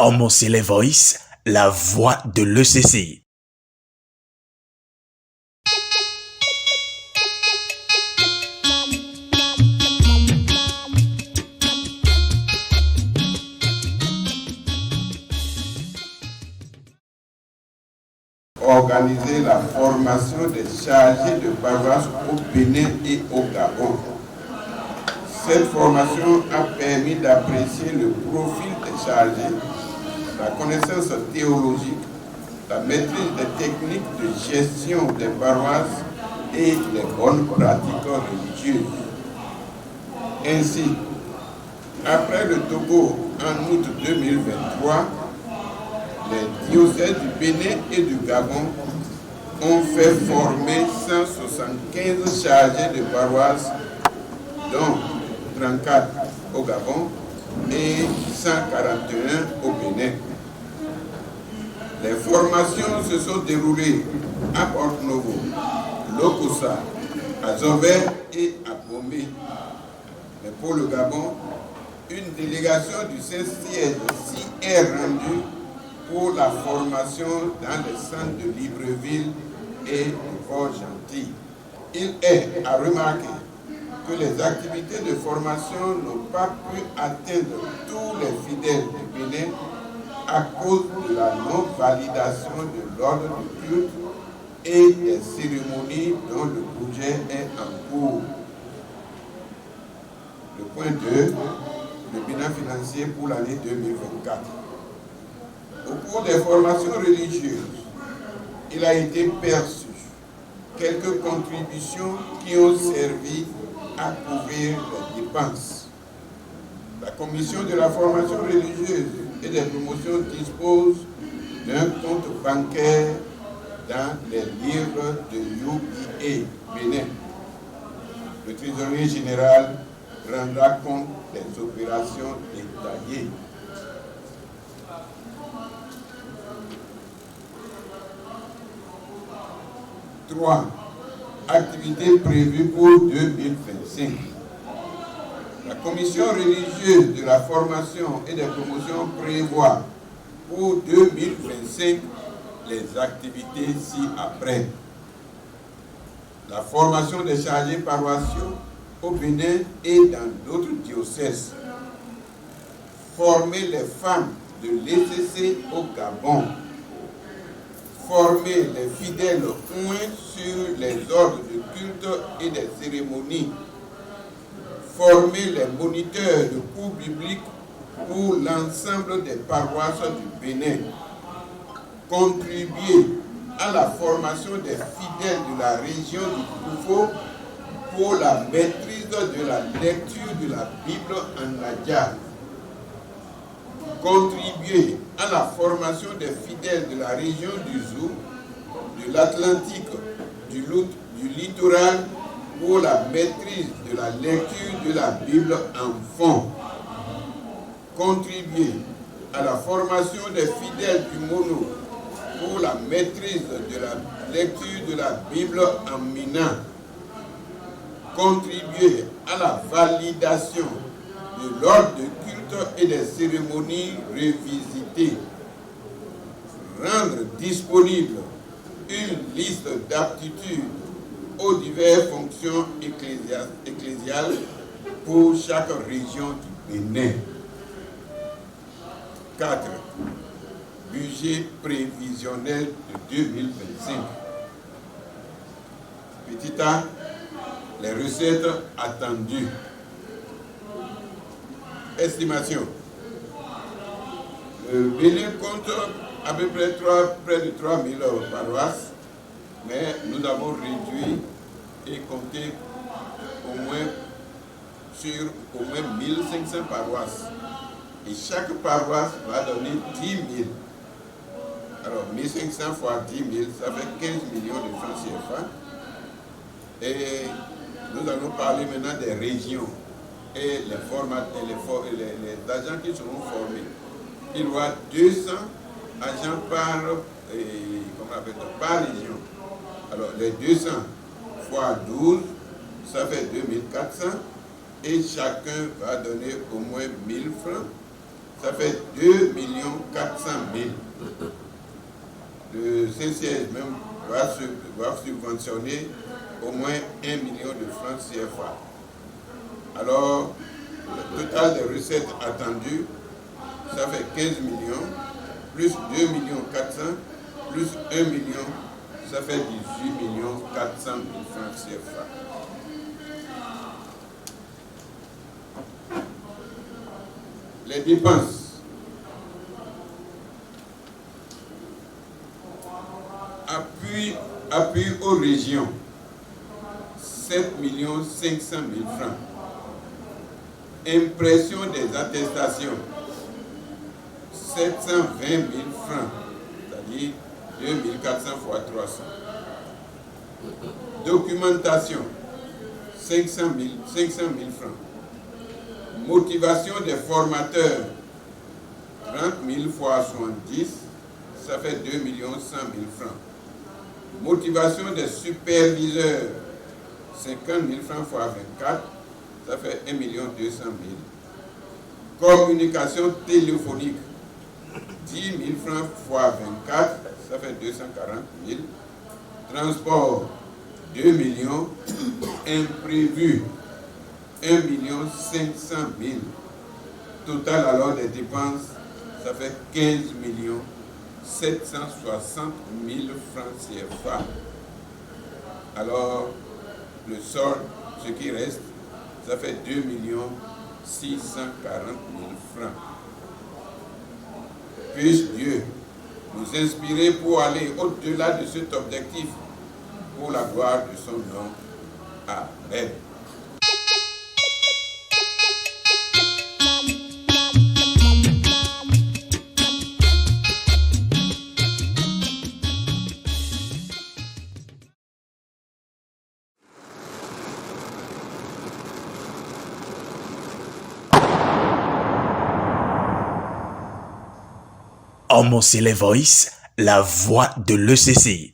Homocele Voice, la voix de l'ECC. Organiser la formation des chargés de paroisse au Bénin et au Gabon. Cette formation a permis d'apprécier le profil des chargés, la connaissance théologique, la maîtrise des techniques de gestion des paroisses et les bonnes pratiques religieuses. Ainsi, après le Togo en août 2023, les diocèses du Bénin et du Gabon ont fait former 175 chargés de paroisse, dont 34 au Gabon et 141 au Bénin. Les formations se sont déroulées à Porto-Novo, Lokossa, à Zobé et à Bomé. Mais pour le Gabon, une délégation du Saint-Siège s'y est rendue pour la formation dans les centres de Libreville et de Port-Gentil. Il est à remarquer que les activités de formation n'ont pas pu atteindre tous les fidèles du Bénin à cause de la non-validation de l'ordre du culte et des cérémonies dont le projet est en cours. Le point 2, le bilan financier pour l'année 2024. Au cours des formations religieuses, il a été perçu quelques contributions qui ont servi à couvrir les dépenses. La commission de la formation religieuse et des promotions dispose d'un compte bancaire dans les livres de UBA Bénin. Le trésorier général rendra compte des opérations détaillées. Trois, activités prévues pour 2025. La commission religieuse de la formation et des promotions prévoit pour 2025 les activités ci-après. La formation des chargés paroissiaux au Bénin et dans d'autres diocèses. Former les femmes de l'ECC au Gabon. Former les fidèles oints sur les ordres de culte et des cérémonies. Former les moniteurs de cours bibliques pour l'ensemble des paroisses du Bénin. Contribuer à la formation des fidèles de la région du Koufo pour la maîtrise de la lecture de la Bible en Adja. Contribuer à la formation des fidèles de la région du Zou, de l'Atlantique, du littoral pour la maîtrise de la lecture de la Bible en fond. Contribuer à la formation des fidèles du Mono pour la maîtrise de la lecture de la Bible en Mina. Contribuer à la validation de l'ordre de culte et des cérémonies revisitées. Rendre disponible une liste d'aptitudes aux diverses fonctions ecclésiales pour chaque région du Bénin. 4. Budget prévisionnel de 2025. Petit A, les recettes attendues. Estimation. Le Bénin compte à peu près près de 3000 paroisses, mais nous avons réduit et compté sur au moins 1500 paroisses. Et chaque paroisse va donner 10 000. Alors 1500 fois 10 000, ça fait 15 millions de francs CFA. Et nous allons parler maintenant des régions et les agents qui seront formés. Il y aura 200 agents par région. Alors les 200 fois 12, ça fait 2400 et chacun va donner au moins 1000 francs. ça fait 2 400 000. Le CCS même va subventionner au moins 1 million de francs CFA. Alors, le total des recettes attendues, ça fait 15 millions, plus 2 400 000, plus 1 million, ça fait 18 400 000 francs CFA. Les dépenses. Appui aux régions, 7 500 000 francs. Impression des attestations, 720 000 francs, c'est-à-dire 2 400 fois 300. Documentation, 500 000 francs. Motivation des formateurs, 30 000 fois 70, ça fait 2 100 000 francs. Motivation des superviseurs, 50 000 francs fois 24, ça fait 1 200 000. Communication téléphonique, 10 000 francs fois 24, ça fait 240 000. Transport, 2 millions. Imprévu, 1 500 000. Total alors des dépenses, ça fait 15 760 000 francs CFA. Alors, le solde, ce qui reste, ça fait 2 640 000 francs. Puisse Dieu nous inspirer pour aller au-delà de cet objectif, pour la gloire de son nom. Amen. Homo Voice, la voix de l'ECC.